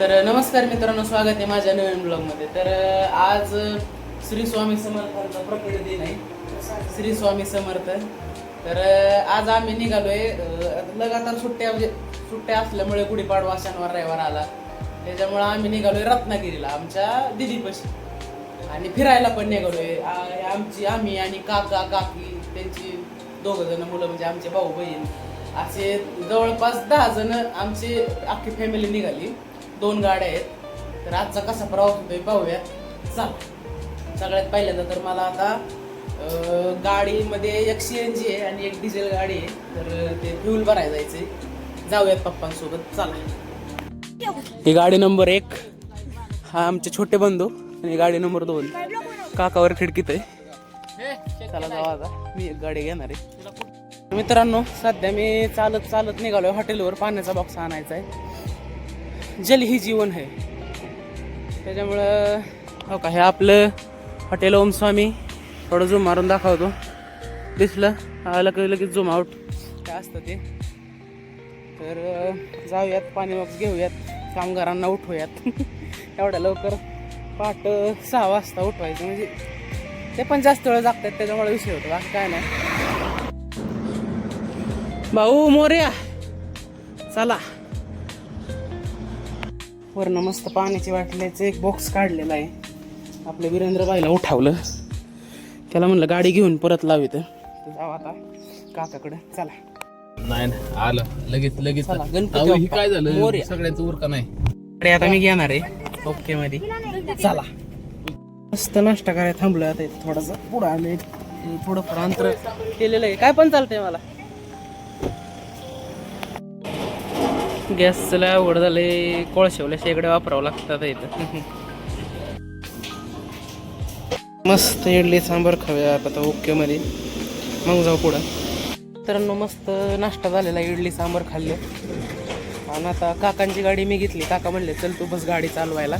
तर नमस्कार मित्रांनो, स्वागत आहे माझ्या नवीन ब्लॉगमध्ये. तर आज श्री स्वामी समर्थांचा प्रकट दिन आहे. श्री स्वामी समर्थ. तर आज आम्ही निघालोय. लगातार सुट्ट्या असल्यामुळे गुढीपाडवा शनिवार रविवार आला, त्याच्यामुळे आम्ही निघालोय रत्नागिरीला आमच्या दिदीपाशी, आणि फिरायला पण निघालोय. आम्ही आणि काका काकी त्यांची 2 जण मुलं, म्हणजे आमचे भाऊ बहीण, असे जवळपास 10 जण आमची अख्खी फॅमिली निघाली. 2 गाड्या आहेत. तर आजचा कसा प्रवास होतोय पाहूया. चला. सगळ्यात पहिल्यांदा तर मला आता गाडीमध्ये एक CNG आहे आणि एक डिझेल गाडी आहे. तर ते फ्यूल भरायला जायचंय. जाऊयात पप्पांसोबत. चला. ही गाडी नंबर 1, हा आमचे छोटे बंधू, आणि गाडी नंबर 2 काकावर खिडकीत आहे. चला जाऊ. आता मी एक गाडी घेणार आहे. मित्रांनो, सध्या मी चालत निघालोय हॉटेलवर. पाण्याचा बॉक्स आणायचा आहे. जल ही जीवन आहे, त्याच्यामुळं हो का, हे आपलं हॉटेल ओम स्वामी. थोडं झूम मारून दाखवतो. दिसलं लगेच झूम आउट काय असतं ते. तर जाऊयात, पाणी बॉक्स घेऊयात, कामगारांना उठवूयात. एवढ्या लवकर पहाटे 6 वाजता उठवायचं म्हणजे ते पण जास्त वेळ जागतात, त्याच्यामुळे विषय होतो. बाकी काय नाही. भाऊ मोर्या, चला. वरनं मस्त पाण्याची बाटलीचं एक बॉक्स काढलेला आहे. आपल्या वीरेंद्रबाईला उठावलं, त्याला म्हणलं गाडी घेऊन परत लावित. जाऊ आता काकाकडे. चला. नाही आलं लगेच चला. गणपती काय झालं, मोरया. सगळ्यांचं उरका नाही. आता मी घेणार आहे ओके मध्ये. चला. मस्त नाश्ता करायला थांबलोय. आता थोडासा पुढं आले, थोडंफार अंतर केलेलं आहे. काय पण चालतंय मला. गॅस ला अवघड झाले, कोळशावल्या शेगड्या वापरावं लागतात इथं. मस्त इडली सांबार खाऊया आता ओके मध्ये, मग जाऊ पुढं. तर मस्त नाश्ता झालेला, इडली सांबार खाल्लं. आणि आता काकांची गाडी मी घेतली. काका म्हणले चल तू बस गाडी चालवायला.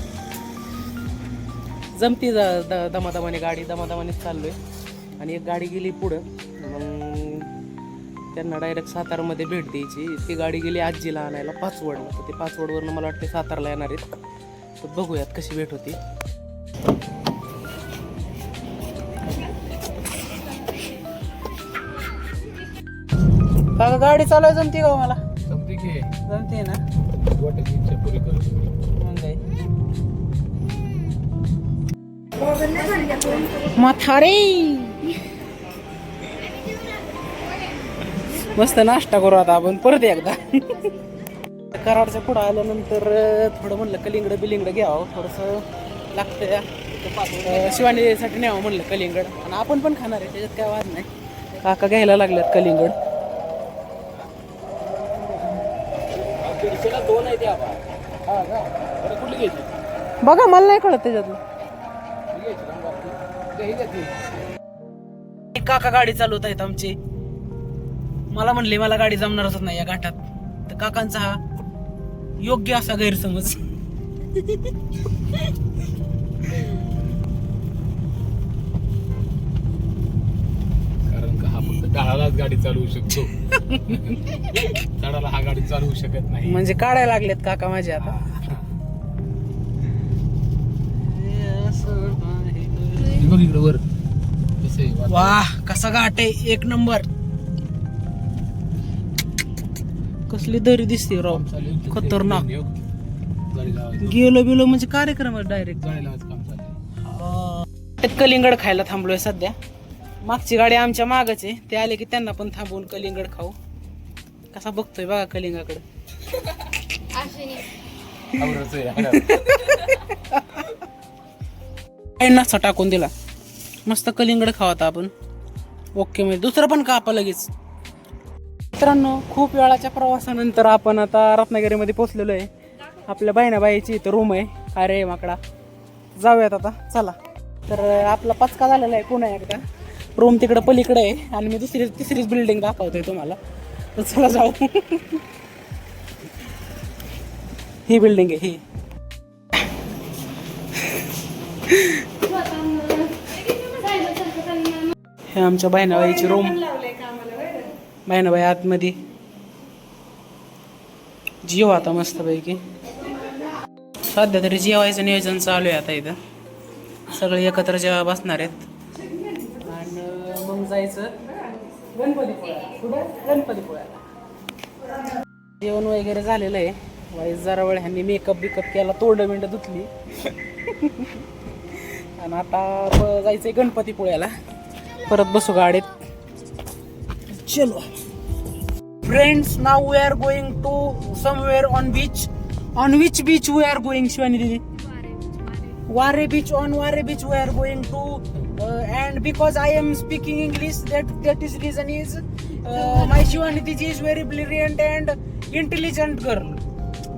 जमती दमादमाने गाडी, दमादमानेच चाललोय. आणि एक गाडी गेली पुढं, मग त्यांना डायरेक्ट सातारमध्ये भेट द्यायची. ती गाडी गेली आजीला आणायला पाचवडला. तर ते पाचवडवरनं मला वाटते सातारला येणार आहेत. तर बघूयात कशी भेट होती. काका गाडी चालवायला जमते का मला? जमते ना. मग काय म्हातारे. मस्त नाश्ता करू आता आपण परत एकदा. कराडच्या पुढं आल्यानंतर थोडं म्हणलं कलिंगड बिलिंगड घ्यावं, थोडंसं लागतं. शिवानीसाठी न्यावं म्हणलं कलिंगड, आणि आपण पण खाणार आहे, त्याच्यात काय वाद नाही. काका घ्यायला लागल्यात कलिंगड. बघा, मला नाही कळत त्याच्यातलं. काका गाडी चालवत आहेत आमची. मला म्हणले मला गाडी जमणारच नाही या घाटात. तर काकांचा हा योग्य असा गैरसमज. कारण का हा फक्त डाळालाच गाडी चालवू शकतो. चढाला हा गाडी चालवू शकत नाही. म्हणजे काढायला लागलेत काका माझे आता. बघ इकडे वर. वाह, कसा घाट आहे, एक नंबर. कसली दरी दिसते राव, खतरनाक. गेलो म्हणजे कार्यक्रम डायरेक्ट. कलिंगड खायला थांबलोय सध्या. मागची गाडी आमच्या मागच आहे, ते आले की त्यांना पण थांबवून कलिंगड खाऊ. कसा बघतोय बघा कलिंगाकडे. नाश्ता टाकून दिला. मस्त कलिंगड खावा आपण ओके मध्ये. दुसरं पण कापा लगेच. मित्रांनो, खूप वेळाच्या प्रवासानंतर आपण आता रत्नागिरीमध्ये पोहोचलेलो आहे. आपल्या बहिणाबाईची इथं रूम आहे. अरे माकडा. जाऊयात आता. चला. तर आपला पचका झालेला आहे पुन्हा एकदा. रूम तिकडं पलीकडे आहे, आणि मी तिसरीच बिल्डिंग दाखवतोय तुम्हाला. तर चला जाऊ. ही बिल्डिंग आहे ही. हे आमच्या बहिणाबाईची रूम. बहिणाबाई आतमध्ये जिओ आता मस्त पैकी. सध्या तरी जेवायचं नियोजन चालू आहे आता इथं सगळे एकत्र जेव्हा बसणार आहेत आणि मग जायचं गणपतीपुळ्याला. कुठं? गणपतीपुळ्याला. जेवण वगैरे झालेलं आहे. वाईस जरा वेळ ह्यांनी मेकअप बिकअप केला, तोंड बिंड धुतली आणि आता जायचंय गणपतीपुळ्याला. परत बसू गाडीत. चलो friends, now we are going to somewhere on beach. On which beach we are going, Shivani दीदी? Ware beach. On Ware beach we are going to and because I am speaking English, that is reason is my Shivani Diji is very brilliant and intelligent girl.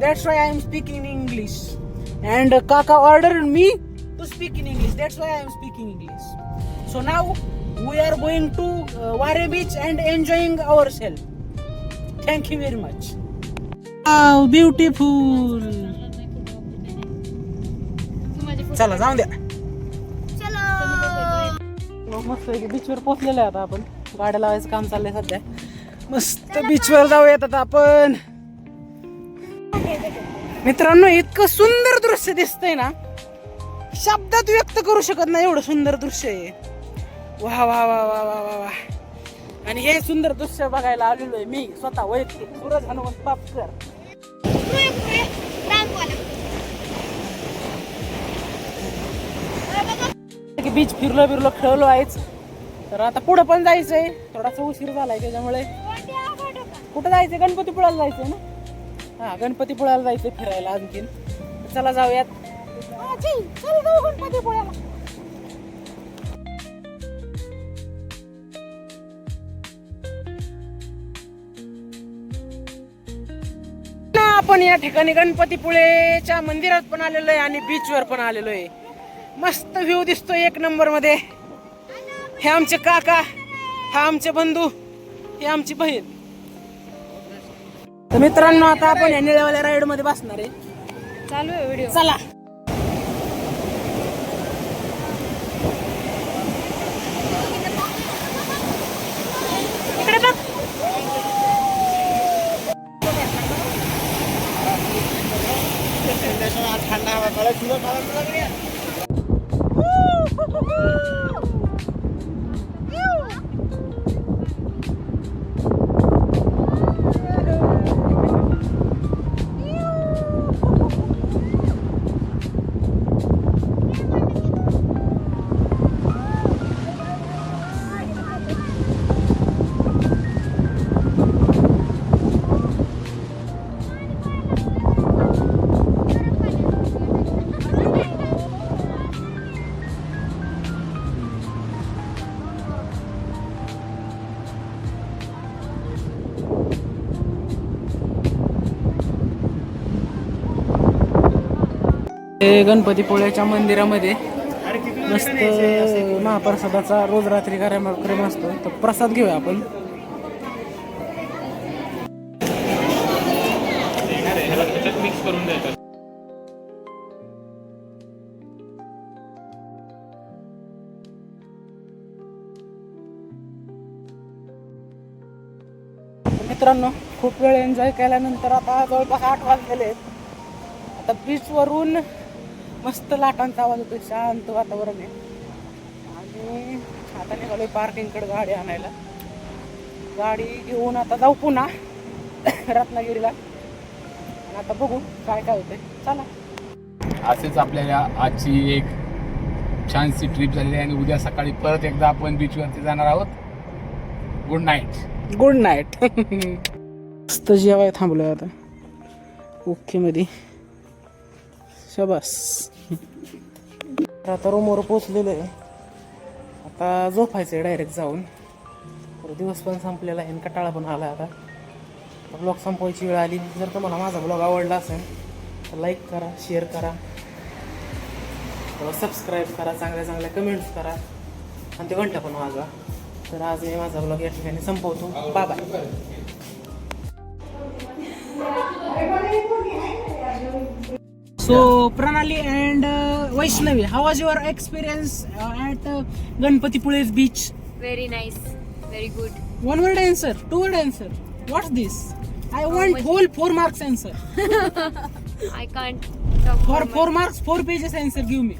That's why I am speaking English. And Kaka ordered me to speak in English. That's why I am speaking English. So now we are going to Ware beach and enjoying ourselves. Thank you very much. Wow, beautiful. चला जाऊन द्या. मस्त बीचवर पोहोचलेलं आहे आता आपण. गाड्या लावायचं काम चाललंय सध्या. मस्त बीचवर जाऊयात आता आपण. मित्रांनो, इतकं सुंदर दृश्य दिसतंय ना, शब्दात व्यक्त करू शकत नाही एवढं सुंदर दृश्य आहे. वा वा वा वा वा वा वा. आणि हे सुंदर दृश्य बघायला आलेलो आहे मी स्वतः वैयक्तिक सूरज हनुमंत पापकर. बीच फिरलो खेळलो आहेच. तर आता पुढं पण जायचंय. थोडासा उशीर झालाय त्याच्यामुळे. कुठं जायचंय? गणपतीपुळ्याला जायचंय ना. हा, गणपतीपुळ्याला जायचंय फिरायला आणखीन. चला जाऊयात. चल जाऊ गणपतीपुळ्याला. आपण या ठिकाणी गणपतीपुळेच्या मंदिरात पण आलेलो आहे आणि बीचवर पण आलेलो आहे. मस्त व्ह्यू दिसतोय एक नंबर मध्ये. हे आमचे काका, हा आमचे बंधू, हे आमची बहीण. तर मित्रांनो, आता आपण या निळ्यावाल्या राईड मध्ये बसणार आहे. चालू आहे व्हिडिओ. चला. इकडे बघ. गणपतीपुळ्याच्या मंदिरामध्ये मस्त महाप्रसादाचा रोज रात्री कार्यक्रम असतो. तर प्रसाद घेऊया आपण. मिक्स करून द्यायचं. मित्रांनो, खूप वेळ एन्जॉय केल्यानंतर आता जवळपास 8 वाजलेले आहेत. आता बीचवरून मस्त लाटांचा आवाज होतो. शांत वातावरण आहे. आणि आता निघालोय पार्किंगकडे गाडी आणायला. गाडी घेऊन आता जाऊ पुन्हा रत्नागिरीला. आणि आता बघू काय काय होतंय. चला. असेच आपल्याला आजची एक छानशी ट्रिप झालेली आहे आणि उद्या सकाळी परत एकदा आपण बीचवरती जाणार आहोत. Good night. Good night. मस्त जेवाय थांबलोय आता ओके मध्ये. शबास. आता रूमवर पोचलेलं आहे. आता झोपायचं आहे डायरेक्ट जाऊन. दिवस पण संपलेला आहे, कटाळा पण आला. आता ब्लॉग संपवायची वेळ आली. जर तुम्हाला माझा ब्लॉग आवडला असेल तर लाईक करा, शेअर करा, सबस्क्राईब करा, चांगल्या चांगल्या कमेंट्स करा आणि ते घंटा पण वाजवा. तर आज मी माझा ब्लॉग या ठिकाणी संपवतो. Bye bye. So Pranali and Vaishnavi, how was your experience at Ganpatipule's beach? Very nice, very good. One word answer, 2 word answer. What's this? I want whole 4 marks answer. I can't For talk 4 marks, 4 pages answer give me.